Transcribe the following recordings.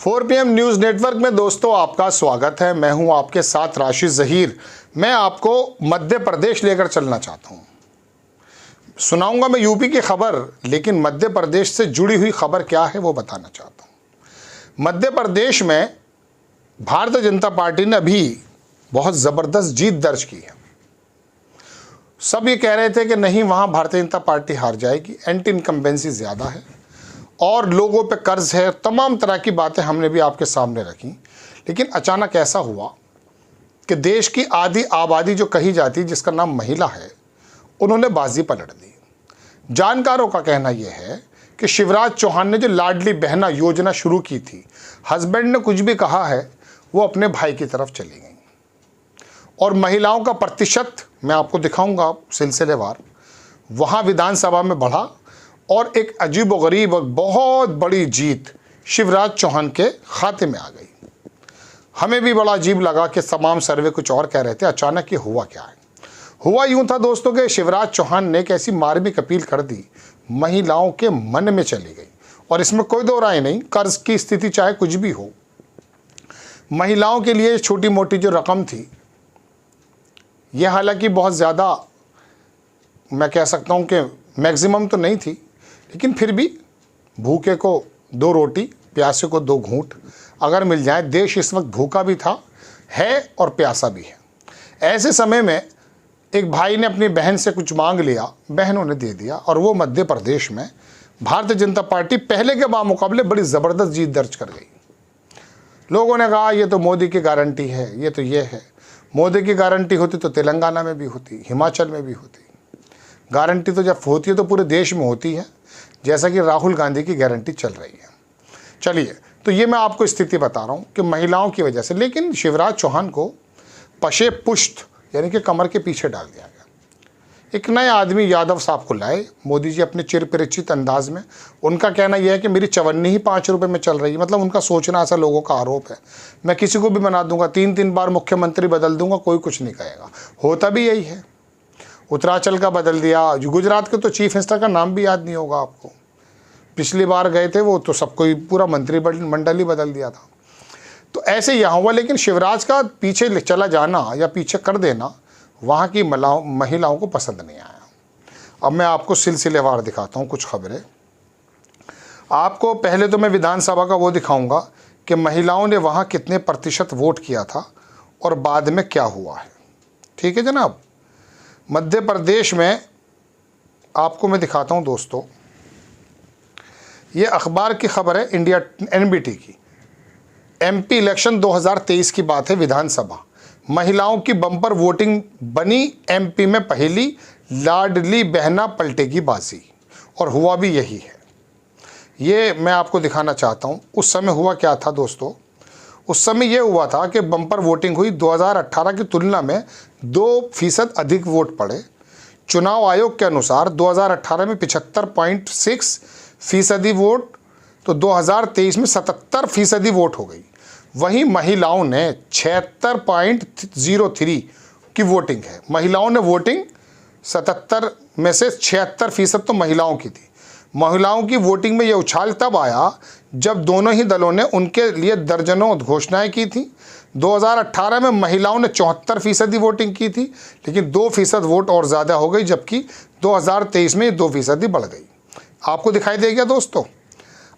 4 PM news network में दोस्तों आपका स्वागत है। मैं हूं आपके साथ राशिद ज़हीर। मैं आपको मध्य प्रदेश लेकर चलना चाहता हूं। सुनाऊंगा मैं यूपी की खबर, लेकिन मध्य प्रदेश से जुड़ी हुई खबर क्या है वो बताना चाहता हूं। मध्य प्रदेश में भारतीय जनता पार्टी ने अभी बहुत ज़बरदस्त जीत दर्ज की है। सब ये कह रहे थे कि नहीं, वहाँ भारतीय जनता पार्टी हार जाएगी, एंटी इनकम्बेंसी ज़्यादा है और लोगों पे कर्ज है, तमाम तरह की बातें हमने भी आपके सामने रखी। लेकिन अचानक ऐसा हुआ कि देश की आधी आबादी जो कही जाती है, जिसका नाम महिला है, उन्होंने बाजी पलट दी। जानकारों का कहना यह है कि शिवराज चौहान ने जो लाडली बहना योजना शुरू की थी, हस्बैंड ने कुछ भी कहा है, वो अपने भाई की तरफ चली गई और महिलाओं का प्रतिशत मैं आपको दिखाऊंगा सिलसिलेवार, वहाँ विधानसभा में बढ़ा और एक अजीबोगरीब और बहुत बड़ी जीत शिवराज चौहान के खाते में आ गई। हमें भी बड़ा अजीब लगा कि तमाम सर्वे कुछ और कह रहे थे। अचानक ये हुआ क्या है? हुआ यूं था दोस्तों कि शिवराज चौहान ने एक ऐसी मार्मिक अपील कर दी, महिलाओं के मन में चली गई और इसमें कोई दो राय नहीं। कर्ज की स्थिति चाहे कुछ भी हो, महिलाओं के लिए छोटी मोटी जो रकम थी, यह हालांकि बहुत ज़्यादा मैं कह सकता हूं कि मैक्सिमम तो नहीं थी, लेकिन फिर भी भूखे को 2 रोटी, प्यासे को 2 घूंट अगर मिल जाए। देश इस वक्त भूखा भी था, है और प्यासा भी है। ऐसे समय में एक भाई ने अपनी बहन से कुछ मांग लिया, बहनों ने दे दिया और वो मध्य प्रदेश में भारतीय जनता पार्टी पहले के बामुकाबले बड़ी ज़बरदस्त जीत दर्ज कर गई। लोगों ने कहा ये तो मोदी की गारंटी है, ये तो ये है। मोदी की गारंटी होती तो तेलंगाना में भी होती, हिमाचल में भी होती। गारंटी तो जब होती है तो पूरे देश में होती है, जैसा कि राहुल गांधी की गारंटी चल रही है। चलिए, तो ये मैं आपको स्थिति बता रहा हूँ कि महिलाओं की वजह से। लेकिन शिवराज चौहान को पशे पुष्ट यानी कि कमर के पीछे डाल दिया गया। एक नए आदमी यादव साहब को लाए मोदी जी अपने चिरपरिचित अंदाज में। उनका कहना यह है कि मेरी चवन्नी ही 5 रुपये में चल रही है। मतलब उनका सोचना, ऐसा लोगों का आरोप है, मैं किसी को भी बना दूंगा, 3-3 बार मुख्यमंत्री बदल दूंगा, कोई कुछ नहीं कहेगा। होता भी यही है। उत्तरांचल का बदल दिया, गुजरात के तो चीफ मिनिस्टर का नाम भी याद नहीं होगा आपको। पिछली बार गए थे वो तो सबको ही पूरा मंत्रिमंडल ही बदल दिया था। तो ऐसे यहाँ हुआ। लेकिन शिवराज का पीछे चला जाना या पीछे कर देना वहाँ की महिलाओं को पसंद नहीं आया। अब मैं आपको सिलसिलेवार दिखाता हूँ कुछ खबरें आपको। पहले तो मैं विधानसभा का वो दिखाऊंगा कि महिलाओं ने वहाँ कितने प्रतिशत वोट किया था और बाद में क्या हुआ है। ठीक है जनाब। मध्य प्रदेश में आपको मैं दिखाता हूं दोस्तों, ये अखबार की खबर है, इंडिया NBT की। MP इलेक्शन 2023 की बात है। विधानसभा महिलाओं की बम्पर वोटिंग बनी MP में पहली, लाडली बहना पलटेगी बाजी, और हुआ भी यही है। ये मैं आपको दिखाना चाहता हूं। उस समय हुआ क्या था दोस्तों? उस समय यह हुआ था कि बम्पर वोटिंग हुई। 2018 की तुलना में 2% अधिक वोट पड़े। चुनाव आयोग के अनुसार 2018 में 75.6% वोट, तो 2023 में 77% वोट हो गई। वहीं महिलाओं ने 76.03 की वोटिंग है। महिलाओं ने वोटिंग 77 में से 76% तो महिलाओं की थी। महिलाओं की वोटिंग में यह उछाल तब आया जब दोनों ही दलों ने उनके लिए दर्जनों घोषणाएं की थी। 2018 में महिलाओं ने 74% वोटिंग की थी, लेकिन 2% वोट और ज़्यादा हो गई, जबकि 2023 में 2% बढ़ गई। आपको दिखाई दे गया दोस्तों।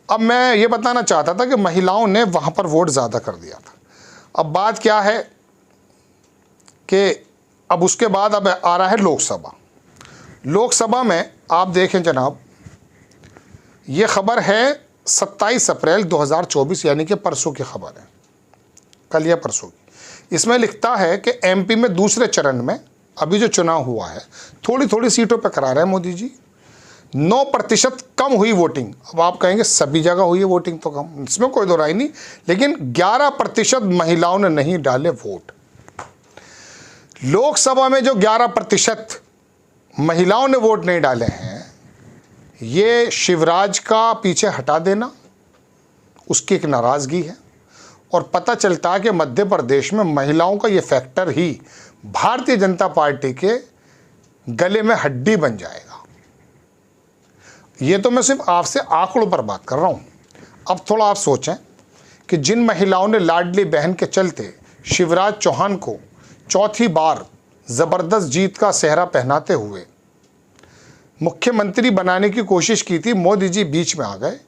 अब मैं ये बताना चाहता था कि महिलाओं ने वहाँ पर वोट ज़्यादा कर दिया था। अब बात क्या है कि अब उसके बाद अब आ रहा है लोकसभा। लोकसभा में आप देखें जनाब, ये खबर है 27 अप्रैल 2024 यानी कि परसों की खबर है, कल या परसों की। इसमें लिखता है कि MP में दूसरे चरण में अभी जो चुनाव हुआ है, थोड़ी थोड़ी सीटों पर करा रहे हैं मोदी जी। 9% कम हुई वोटिंग। अब आप कहेंगे सभी जगह हुई है वोटिंग तो कम, इसमें कोई दो राय नहीं। लेकिन 11% महिलाओं ने नहीं डाले वोट। लोकसभा में जो 11% महिलाओं ने वोट नहीं डाले हैं, ये शिवराज का पीछे हटा देना, उसकी एक नाराज़गी है। और पता चलता है कि मध्य प्रदेश में महिलाओं का ये फैक्टर ही भारतीय जनता पार्टी के गले में हड्डी बन जाएगा। ये तो मैं सिर्फ आपसे आंकड़ों पर बात कर रहा हूँ। अब थोड़ा आप सोचें कि जिन महिलाओं ने लाडली बहन के चलते शिवराज चौहान को चौथी बार ज़बरदस्त जीत का सेहरा पहनाते हुए मुख्यमंत्री बनाने की कोशिश की थी, मोदी जी बीच में आ गए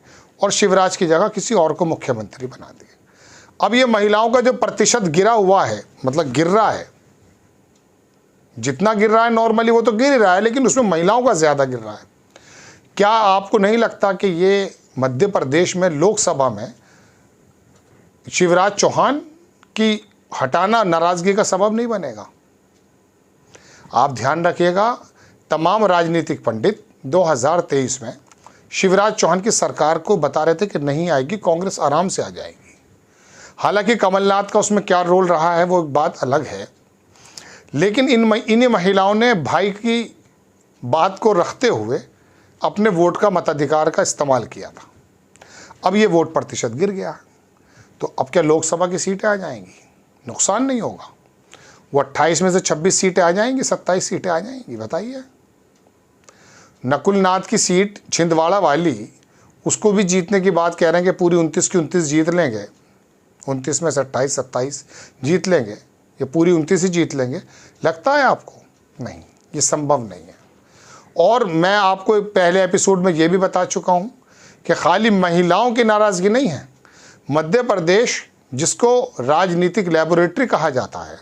और शिवराज की जगह किसी और को मुख्यमंत्री बना दिए। अब ये महिलाओं का जो प्रतिशत गिरा हुआ है, मतलब गिर रहा है, जितना गिर रहा है नॉर्मली वो तो गिर ही रहा है, लेकिन उसमें महिलाओं का ज़्यादा गिर रहा है। क्या आपको नहीं लगता कि ये मध्य प्रदेश में लोकसभा में शिवराज चौहान की हटाना नाराज़गी का सबब नहीं बनेगा? आप ध्यान रखिएगा, तमाम राजनीतिक पंडित 2023 में शिवराज चौहान की सरकार को बता रहे थे कि नहीं आएगी, कांग्रेस आराम से आ जाएगी। हालांकि कमलनाथ का उसमें क्या रोल रहा है वो बात अलग है, लेकिन इन्हीं महिलाओं ने भाई की बात को रखते हुए अपने वोट का मताधिकार का इस्तेमाल किया था। अब ये वोट प्रतिशत गिर गया, तो अब क्या लोकसभा की सीटें आ जाएंगी? नुकसान नहीं होगा। वो 28 में से 26 सीटें आ जाएंगी, 27 सीटें आ जाएंगी। बताइए, नकुल नाथ की सीट छिंदवाड़ा वाली, उसको भी जीतने की बात कह रहे हैं कि पूरी 29 की 29 जीत लेंगे, 29 में से 28 27 जीत लेंगे, ये पूरी 29 ही जीत लेंगे। लगता है आपको? नहीं, ये संभव नहीं है। और मैं आपको पहले एपिसोड में ये भी बता चुका हूँ कि खाली महिलाओं की नाराज़गी नहीं है, मध्य प्रदेश जिसको राजनीतिक लेबोरेटरी कहा जाता है,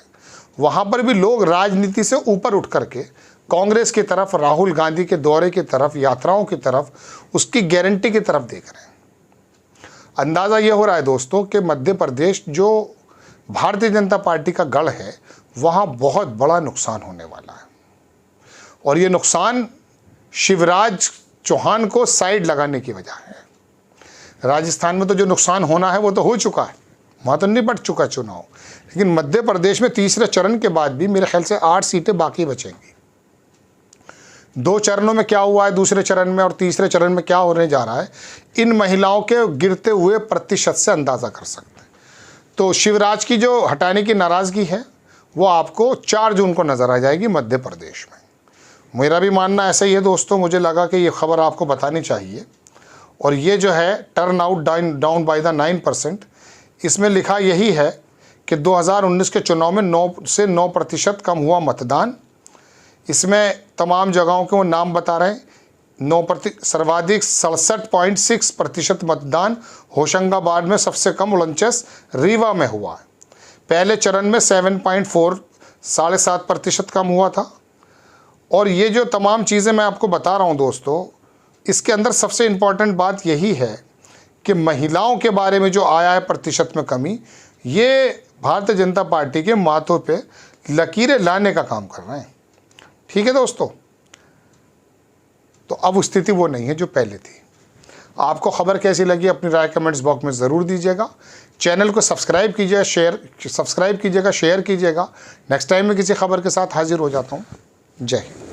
वहाँ पर भी लोग राजनीति से ऊपर उठ करके कांग्रेस की तरफ, राहुल गांधी के दौरे की तरफ, यात्राओं की तरफ, उसकी गारंटी की तरफ देख रहे हैं। अंदाज़ा ये हो रहा है दोस्तों कि मध्य प्रदेश जो भारतीय जनता पार्टी का गढ़ है, वहाँ बहुत बड़ा नुकसान होने वाला है। और ये नुकसान शिवराज चौहान को साइड लगाने की वजह है। राजस्थान में तो जो नुकसान होना है वो तो हो चुका है, वहाँ तो निपट चुका चुनाव, लेकिन मध्य प्रदेश में तीसरे चरण के बाद भी मेरे ख्याल से 8 सीटें बाकी बचेंगी। 2 चरणों में क्या हुआ है, दूसरे चरण में और तीसरे चरण में क्या होने जा रहा है, इन महिलाओं के गिरते हुए प्रतिशत से अंदाज़ा कर सकते हैं। तो शिवराज की जो हटाने की नाराज़गी है वो आपको 4 जून को नज़र आ जाएगी मध्य प्रदेश में। मेरा भी मानना ऐसा ही है दोस्तों, मुझे लगा कि ये खबर आपको बतानी चाहिए। और ये जो है turn out down by the 9%, इसमें लिखा यही है कि 2019 के चुनाव में 9 से 9% कम हुआ मतदान। इसमें तमाम जगहों के वो नाम बता रहे हैं। सर्वाधिक 67.6% मतदान होशंगाबाद में, सबसे कम 49 रीवा में हुआ है। पहले चरण में 7.4% कम हुआ था। और ये जो तमाम चीज़ें मैं आपको बता रहा हूँ दोस्तों, इसके अंदर सबसे इम्पॉर्टेंट बात यही है कि महिलाओं के बारे में जो आया है प्रतिशत में कमी, ये भारतीय जनता पार्टी के माथों पे लकीरें लाने का काम कर रहे हैं। ठीक है दोस्तों, तो अब स्थिति वो नहीं है जो पहले थी। आपको खबर कैसी लगी अपनी राय कमेंट्स बॉक्स में ज़रूर दीजिएगा। चैनल को सब्सक्राइब कीजिएगा, शेयर कीजिएगा। नेक्स्ट टाइम मैं किसी खबर के साथ हाजिर हो जाता हूँ। जय हिंद।